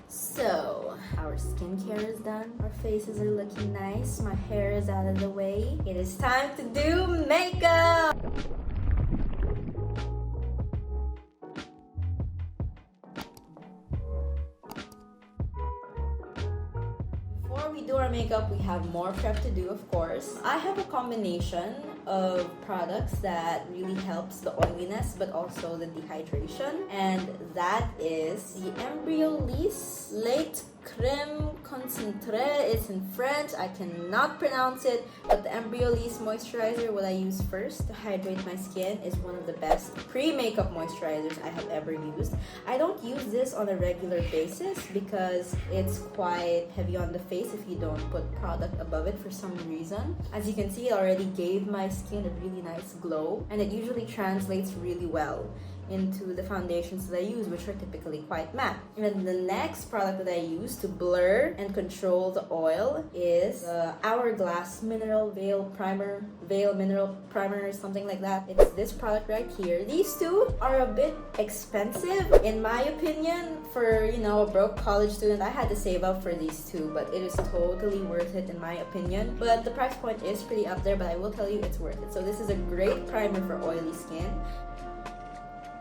So, our skincare is done, our faces are looking nice, my hair is out of the way. It is time to do makeup! Before we do our makeup, we have more prep to do, of course. I have a combination of products that really helps the oiliness but also the dehydration, and that is the Embryolisse Lait-Creme Concentre. It's in French, I cannot pronounce it, but the Embryolisse moisturizer, what I use first to hydrate my skin, is one of the best pre-makeup moisturizers I have ever used. I don't use this on a regular basis because it's quite heavy on the face if you don't put product above it for some reason. As you can see, it already gave my skin a really nice glow, and it usually translates really well into the foundations that I use, which are typically quite matte. And the next product that I use to blur and control the oil is the Hourglass Mineral Veil Primer, Mineral Primer, or something like that. It's this product right here. These two are a bit expensive in my opinion. For, you know, a broke college student, I had to save up for these two, but it is totally worth it in my opinion. But the price point is pretty up there, but I will tell you it's worth it. So this is a great primer for oily skin.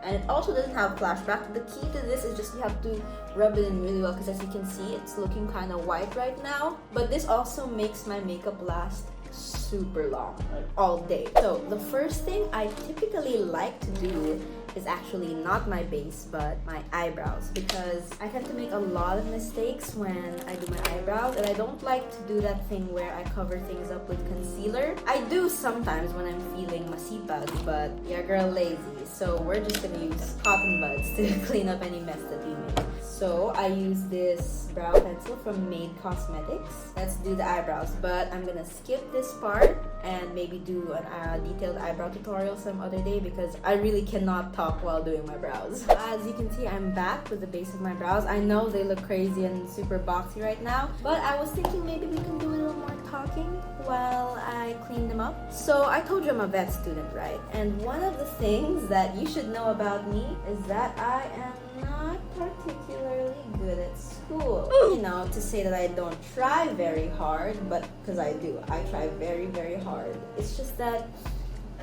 And it also doesn't have flashback. The key to this is just you have to rub it in really well, because as you can see, it's looking kind of white right now. But this also makes my makeup last super long, like all day. So the first thing I typically like to do is actually not my base but my eyebrows, because I tend to make a lot of mistakes when I do my eyebrows, and I don't like to do that thing where I cover things up with concealer. I do sometimes when I'm feeling masipag, but your girl lazy, so we're just gonna use cotton buds to clean up any mess that we make. So I use this brow pencil from MadeCos. Let's do the eyebrows, but I'm gonna skip this part and maybe do a detailed eyebrow tutorial some other day, because I really cannot talk while doing my brows. As you can see, I'm back with the base of my brows. I know they look crazy and super boxy right now, but I was thinking maybe we can do a little more talking while I clean them up. So I told you I'm a vet student, right? And one of the things that you should know about me is that I am not particularly good at school. You know, to say that I don't try very hard, but because I do. I try very, very hard. It's just that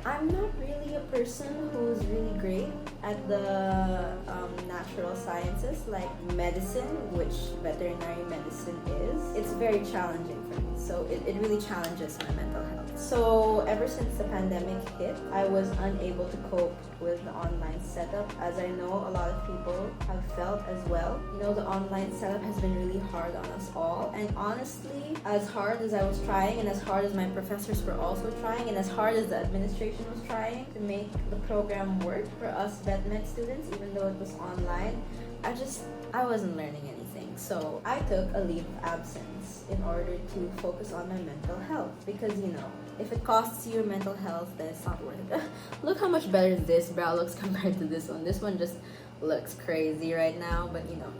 I'm not really a person who's really great at the natural sciences like medicine, which veterinary medicine is. It's very challenging for me, so it really challenges my mental health. So ever since the pandemic hit, I was unable to cope with the online setup, as I know a lot of people have felt as well. You know, the online setup has been really hard on us all, and honestly, as hard as I was trying, and as hard as my professors were also trying, and as hard as the administration was trying to make the program work for us vet med students, even though it was online, I wasn't learning anything. So I took a leave of absence in order to focus on my mental health, because, you know, if it costs you your mental health, then it's not worth it. Look how much better this brow looks compared to this one. This one just looks crazy right now, but you know,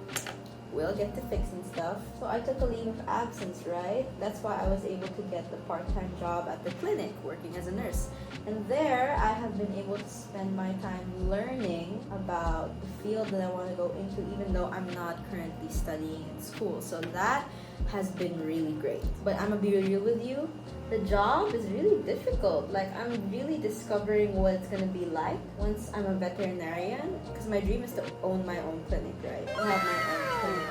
we'll get to fixing stuff. So I took a leave of absence, right? That's why I was able to get the part-time job at the clinic working as a nurse. And there, I have been able to spend my time learning about the field that I want to go into, even though I'm not currently studying in school. So that has been really great. But I'm gonna be real with you, the job is really difficult. Like, I'm really discovering what it's gonna be like once I'm a veterinarian, because my dream is to own my own clinic, right? I have my own clinic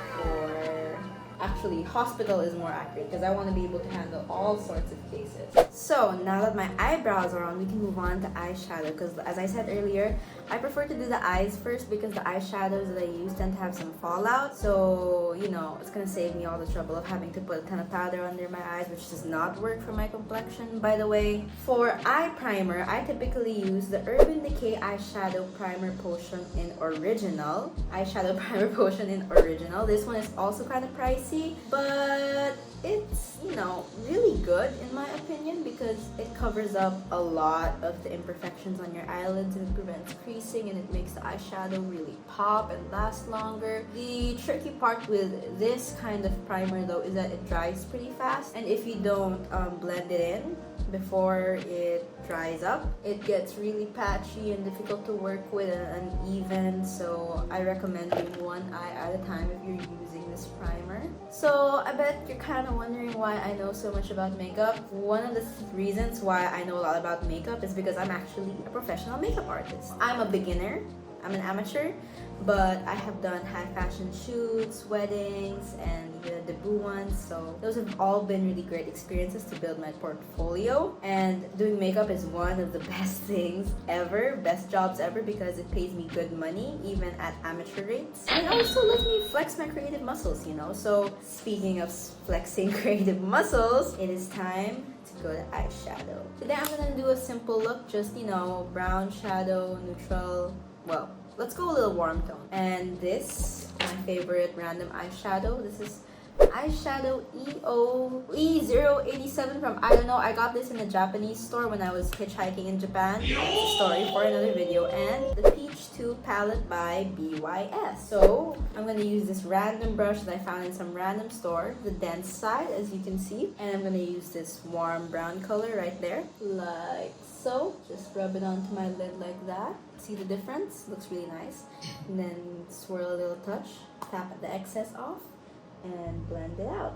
actually, hospital is more accurate, because I want to be able to handle all sorts of cases. So now that my eyebrows are on, we can move on to eyeshadow, because as I said earlier, I prefer to do the eyes first because the eyeshadows that I use tend to have some fallout. So, you know, it's gonna save me all the trouble of having to put a ton of powder under my eyes, which does not work for my complexion, by the way. For eye primer, I typically use the Urban Decay Eyeshadow Primer Potion in Original. Eyeshadow Primer Potion in Original. This one is also kind of pricey, but it's, you know, really good in my opinion, because it covers up a lot of the imperfections on your eyelids, and it prevents creasing, and it makes the eyeshadow really pop and last longer. The tricky part with this kind of primer though is that it dries pretty fast, and if you don't blend it in before it dries up, it gets really patchy and difficult to work with and uneven. So I recommend doing one eye at a time if you're using this I bet you're kind of wondering why I know so much about makeup. One of the reasons why I know a lot about makeup is because I'm actually a professional makeup artist. I'm a beginner, I'm an amateur, but I have done high fashion shoots, weddings, and even debut ones. So those have all been really great experiences to build my portfolio. And doing makeup is one of the best things ever, best jobs ever, because it pays me good money, even at amateur rates. And it also lets me flex my creative muscles, you know? So speaking of flexing creative muscles, it is time to go to eyeshadow. Today I'm gonna do a simple look, just, you know, brown shadow, neutral, well, let's go a little warm tone. And this, my favorite random eyeshadow. This is Eyeshadow E087 from, I don't know, I got this in a Japanese store when I was hitchhiking in Japan. That's a story for another video. And the pt.2 palette by BYS. So I'm gonna use this random brush that I found in some random store, the dense side, as you can see. And I'm gonna use this warm brown color right there, like so. Just rub it onto my lid like that. See the difference? Looks really nice. And then swirl a little touch, tap the excess off, and blend it out.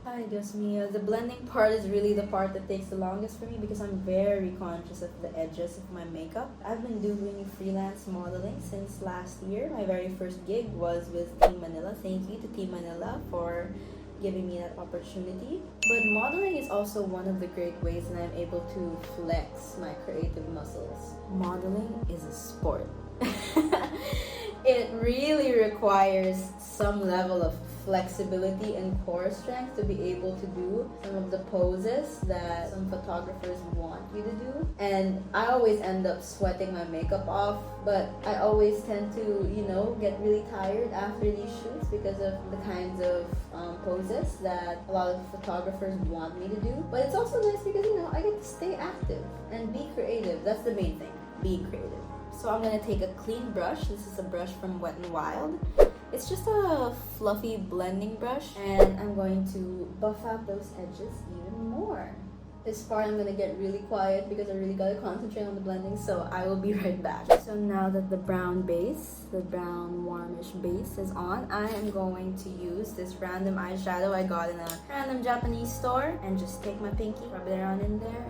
Ay, Dios mío. The blending part is really the part that takes the longest for me because I'm very conscious of the edges of my makeup. I've been doing freelance modeling since last year. My very first gig was with Team Manila. Thank you to Team Manila for giving me that opportunity. But modeling is also one of the great ways that I'm able to flex my creative muscles. Modeling is a sport. It really requires some level of flexibility and core strength to be able to do some of the poses that some photographers want you to do. And I always end up sweating my makeup off, but I always tend to, you know, get really tired after these shoots because of the kinds of poses that a lot of photographers want me to do. But it's also nice because, you know, I get to stay active and be creative. That's the main thing, being creative. So I'm gonna take a clean brush. This is a brush from Wet n Wild. It's just a fluffy blending brush, and I'm going to buff out those edges even more. This part I'm gonna get really quiet because I really gotta concentrate on the blending, so I will be right back. So now that the brown base, the brown warmish base is on, I am going to use this random eyeshadow I got in a random Japanese store, and just take my pinky, rub it around in there,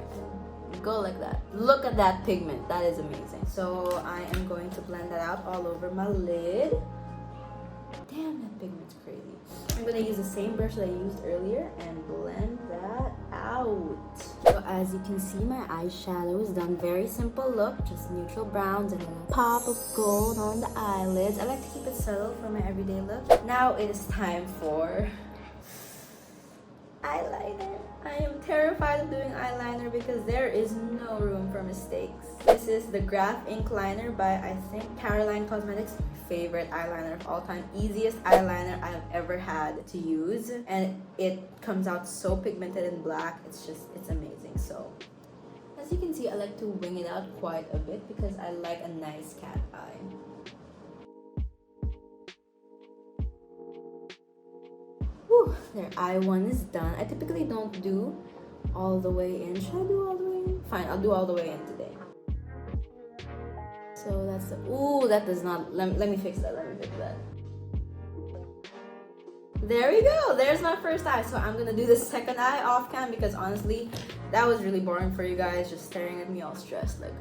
and go like that. Look at that pigment, that is amazing. So I am going to blend that out all over my lid. Damn, that pigment's crazy. I'm gonna use the same brush that I used earlier and blend that out. So as you can see, my eyeshadow is done. Very simple look, just neutral browns and a pop of gold on the eyelids. I like to keep it subtle for my everyday look. Now it is time for eyeliner. I am terrified of doing eyeliner because there is no room for mistakes. This is the Graph Ink Liner by, I think, Careline Cosmetics. Favorite eyeliner of all time, easiest eyeliner I've ever had to use, and it comes out so pigmented and black. It's amazing. So as you can see, I like to wing it out quite a bit because I like a nice cat eye. Whew, there, eye one is done. I typically don't do all the way in. Should I do all the way in? Fine, I'll do all the way in today. So that's the, ooh, that does not, let me fix that, There we go, there's my first eye. So I'm gonna do the second eye off cam because honestly, that was really boring for you guys, just staring at me all stressed, like,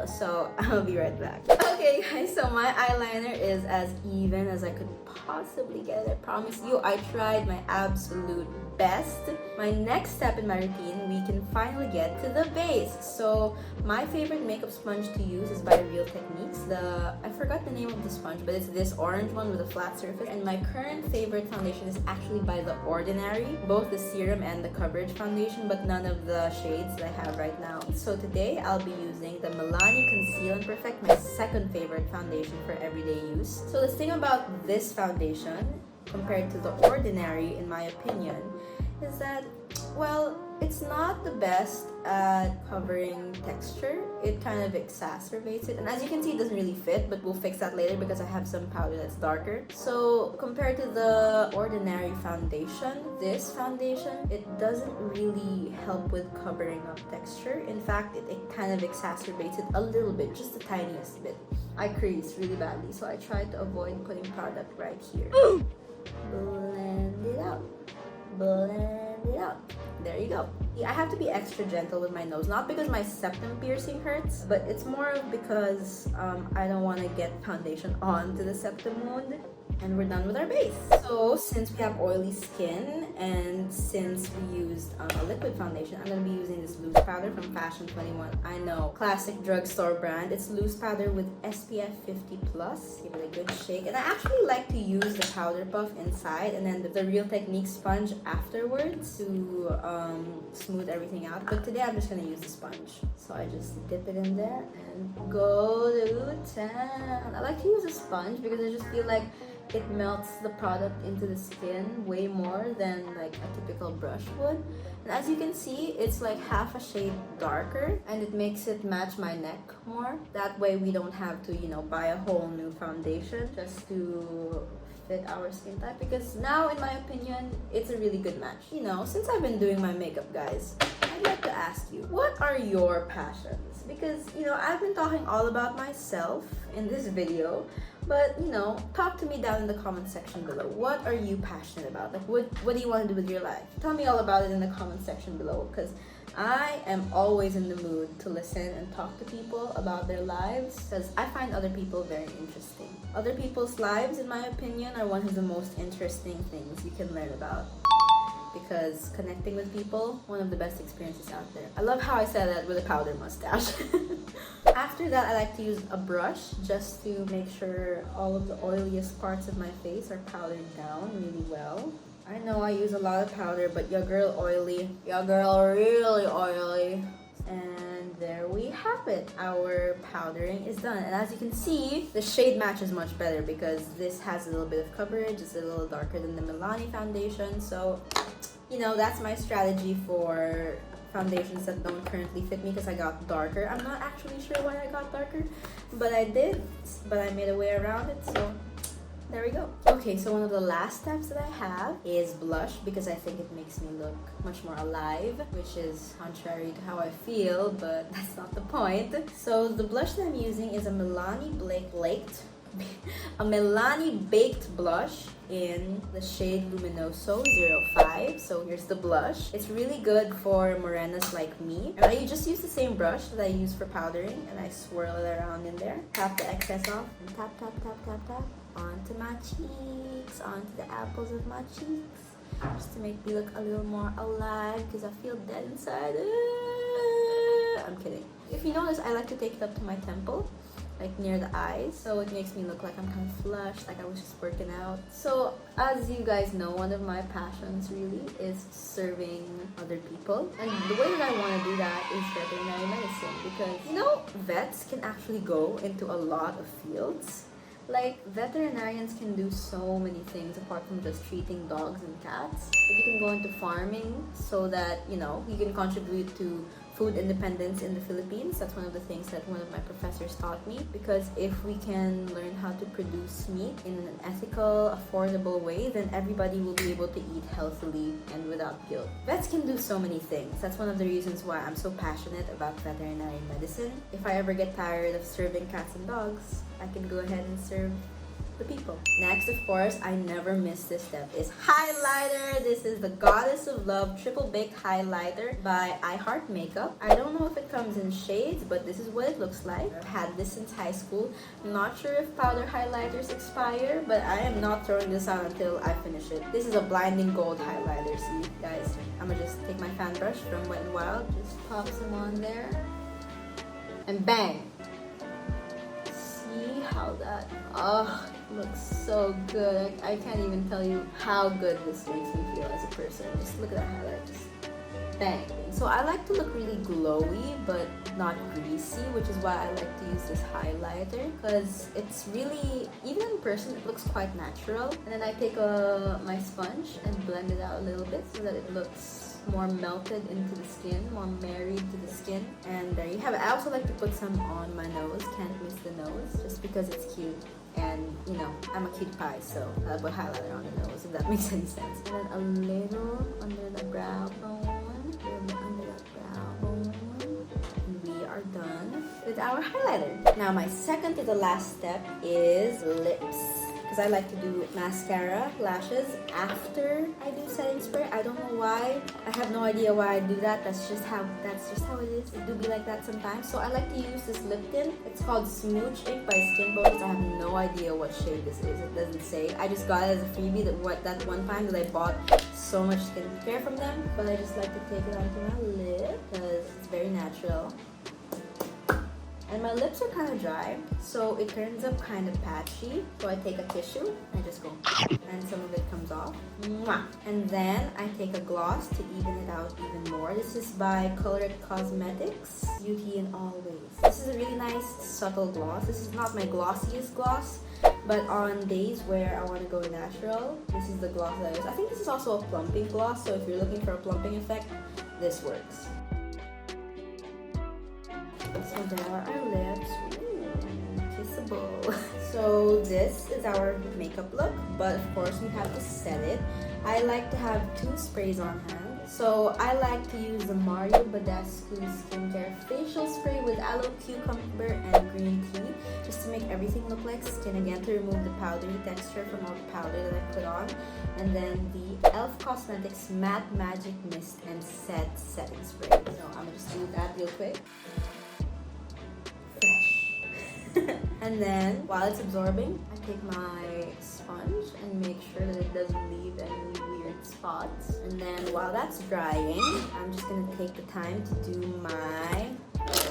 so I'll be right back. Okay guys, so my eyeliner is as even as I could possibly get it. I promise you, I tried my absolute best. My next step in my routine, we can finally get to the base. So my favorite makeup sponge to use is by Real Techniques. I forgot the name of the sponge, but it's this orange one with a flat surface. And my current favorite foundation is actually by The Ordinary, both the serum and the coverage foundation, but none of the shades that I have right now. So today I'll be using the Milani Conceal and Perfect, my second favorite foundation for everyday use. So the thing about this foundation compared to The Ordinary, in my opinion, is that, well, it's not the best at covering texture. It kind of exacerbates it, and as you can see, it doesn't really fit, but we'll fix that later because I have some powder that's darker. So compared to The Ordinary foundation, this foundation, it doesn't really help with covering up texture. In fact, it kind of exacerbates it a little bit, just the tiniest bit. I crease really badly, so I try to avoid putting product right here. Blend it out. there you go. I have to be extra gentle with my nose, not because my septum piercing hurts, but it's more because I don't want to get foundation onto the septum wound. And we're done with our base. So since we have oily skin and since we used a liquid foundation, I'm going to be using this loose powder from Fashion 21. I know, classic drugstore brand. It's loose powder with SPF 50+. Give it a good shake. And I actually like to use the powder puff inside and then the Real Technique sponge afterwards to smooth everything out. But today I'm just going to use the sponge. So I just dip it in there and go to town. I like to use a sponge because I just feel like it melts the product into the skin way more than like a typical brush would. And as you can see, it's like half a shade darker and it makes it match my neck more. That way we don't have to, you know, buy a whole new foundation just to fit our skin type, because now in my opinion it's a really good match. You know, since I've been doing my makeup, guys, I'd like to ask you, what are your passions? Because, you know, I've been talking all about myself in this video, but, you know, talk to me down in the comment section below. What are you passionate about? Like, what do you want to do with your life? Tell me all about it in the comment section below, because I am always in the mood to listen and talk to people about their lives, because I find other people very interesting. Other people's lives, in my opinion, are one of the most interesting things you can learn about. Because connecting with people, one of the best experiences out there. I love how I said that with a powder mustache. After that, I like to use a brush just to make sure all of the oiliest parts of my face are powdered down really well. I know I use a lot of powder, but your girl oily. Your girl really oily. And there we have it. Our powdering is done. And as you can see, the shade match is much better because this has a little bit of coverage. It's a little darker than the Milani foundation. So, you know, that's my strategy for foundations that don't currently fit me because I got darker. I'm not actually sure why I got darker, but I did. But I made a way around it, so there we go. Okay, so one of the last steps that I have is blush because I think it makes me look much more alive, which is contrary to how I feel, but that's not the point. So the blush that I'm using is a Milani baked blush in the shade Luminoso 05. So here's the blush. It's really good for morenas like me. And I just use the same brush that I use for powdering and I swirl it around in there. Tap the excess off and tap, tap, tap, tap, tap onto my cheeks, onto the apples of my cheeks, just to make me look a little more alive because I feel dead inside. I'm kidding. If you notice, I like to take it up to my temple, like near the eyes, so it makes me look like I'm kind of flushed, like I was just working out. So as you guys know, one of my passions really is serving other people, and the way that I want to do that is veterinary medicine, because, you know, vets can actually go into a lot of fields. Like, veterinarians can do so many things apart from just treating dogs and cats. Like, you can go into farming so that, you know, you can contribute to food independence in the Philippines. That's one of the things that one of my professors taught me, because if we can learn how to produce meat in an ethical, affordable way, then everybody will be able to eat healthily and without guilt. Vets can do so many things. That's one of the reasons why I'm so passionate about veterinary medicine. If I ever get tired of serving cats and dogs, I can go ahead and serve the people. Next, of course, I never miss this step, is highlighter. This is the Goddess of Love Triple Baked Highlighter by iHeartMakeup. I don't know if it comes in shades, but this is what it looks like. I've had this since high school. I'm not sure if powder highlighters expire, but I am not throwing this out until I finish it. This is a blinding gold highlighter. See, guys, I'm gonna just take my fan brush from Wet n Wild, just pop some on there, and bang! See how that, looks so good. I can't even tell you how good this makes me feel as a person. Just look at that highlight, just bang. So I like to look really glowy but not greasy, which is why I like to use this highlighter, because it's really, even in person, it looks quite natural. And then I take my sponge and blend it out a little bit so that it looks more melted into the skin, more married to the skin. And there you have it. I also like to put some on my nose. Can't miss the nose, just because it's cute. And, you know, I'm a cute pie, so I'll put highlighter on the nose, if that makes any sense. And then a little under the brow bone, under that brow bone. And we are done with our highlighter. Now, my second to the last step is lips. because I like to do mascara, lashes after I do setting spray. I don't know why. I have no idea why I do that. That's just how it is. It do be like that sometimes. So I like to use this lip tint. It's called Smooch Ink by SkinPotions. I have no idea what shade this is. It doesn't say. I just got it as a freebie that one time that I bought so much skincare from them. But I just like to take it onto my lip because it's very natural. And my lips are kind of dry, so it turns up kind of patchy. So I take a tissue and I just go, and some of it comes off. Mwah! And then I take a gloss to even it out even more. This is by Colourette Cosmetics, Beauty in All Ways. This is a really nice, subtle gloss. This is not my glossiest gloss, but on days where I want to go natural, this is the gloss that I use. I think this is also a plumping gloss, so if you're looking for a plumping effect, this works. So there are our lips. Ooh, kissable. So this is our makeup look, but of course we have to set it. I like to have 2 sprays on hand. So I like to use the Badescu Skincare Facial Spray with Aloe, Cucumber, and Green Tea, just to make everything look like skin again, to remove the powdery texture from all the powder that I put on. And then the e.l.f. Cosmetics Matte Magic Mist and Set Setting Spray. So I'm gonna just do that real quick. And then while it's absorbing, I take my sponge and make sure that it doesn't leave any weird spots. And then while that's drying, I'm just gonna take the time to do my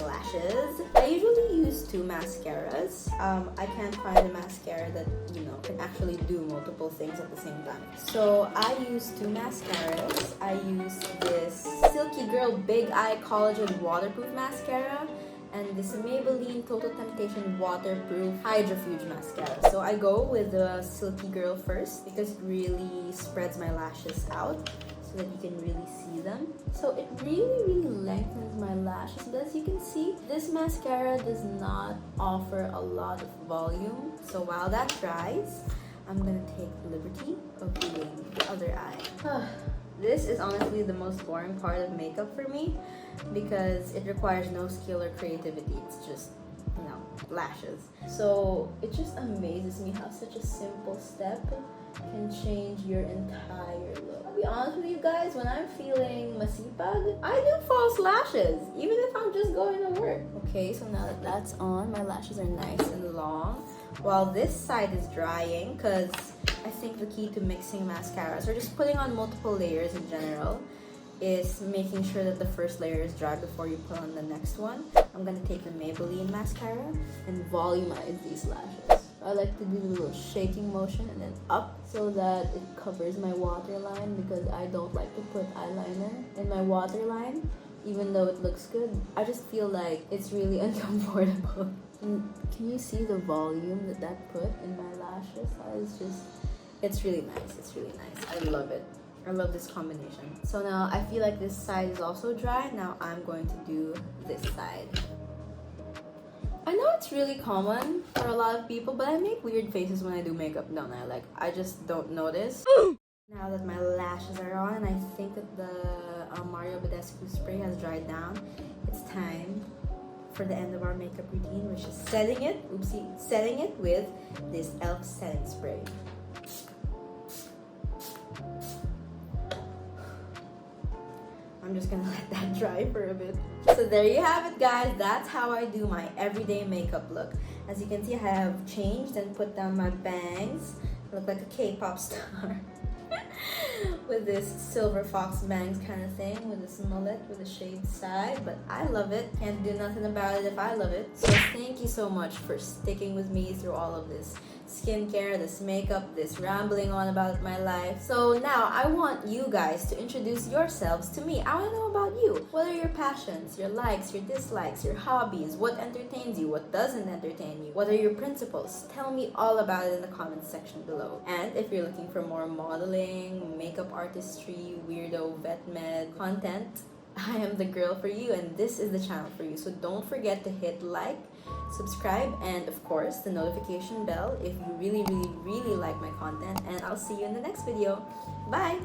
lashes. I usually use 2 mascaras. I can't find a mascara that, you know, can actually do multiple things at the same time. So I use 2 mascaras. I use this Silky Girl Big Eye Collagen Waterproof Mascara and this Maybelline Total Temptation Waterproof Hydrofuge Mascara. So I go with the Silky Girl first because it really spreads my lashes out so that you can really see them. So it really lengthens my lashes. And as you can see, this mascara does not offer a lot of volume. So while that dries, I'm gonna take the liberty of doing the other eye. This is honestly the most boring part of makeup for me because it requires no skill or creativity. It's just, you know, lashes. So it just amazes me how such a simple step can change your entire look. I'll be honest with you guys, when I'm feeling masipag, I do false lashes, even if I'm just going to work. Okay, so now that that's on, my lashes are nice and long. While this side is drying, because I think the key to mixing mascaras, or just putting on multiple layers in general, is making sure that the first layer is dry before you put on the next one. I'm gonna take the Maybelline mascara and volumize these lashes. I like to do the little shaking motion and then up so that it covers my waterline because I don't like to put eyeliner in my waterline. Even though it looks good, I just feel like it's really uncomfortable. Can you see the volume that put in my lashes? It's really nice. It's really nice. I love it. I love this combination. So now I feel like this side is also dry. Now I'm going to do this side. I know it's really common for a lot of people, but I make weird faces when I do makeup, don't I? Like, I just don't notice. Now that my lashes are on and I think that the Badescu spray has dried down, it's time for the end of our makeup routine, which is setting it with this e.l.f. setting spray. I'm just gonna let that dry for a bit. So there you have it, guys. That's how I do my everyday makeup look. As you can see, I have changed and put down my bangs. I look like a K-pop star. With this silver fox bangs kind of thing, with this mullet with a shaved side, but I love it. Can't do nothing about it if I love it. So thank you so much for sticking with me through all of this skincare, this makeup, this rambling on about my life. So now I want you guys to introduce yourselves to me. I want to know about you. What are your passions, your likes, your dislikes, your hobbies? What entertains you? What doesn't entertain you? What are your principles? Tell me all about it in the comments section below. And if you're looking for more modeling, makeup artistry, weirdo vet med content, I am the girl for you and this is the channel for you. So don't forget to hit like, subscribe, and of course the notification bell if you really like my content, and I'll see you in the next video. Bye!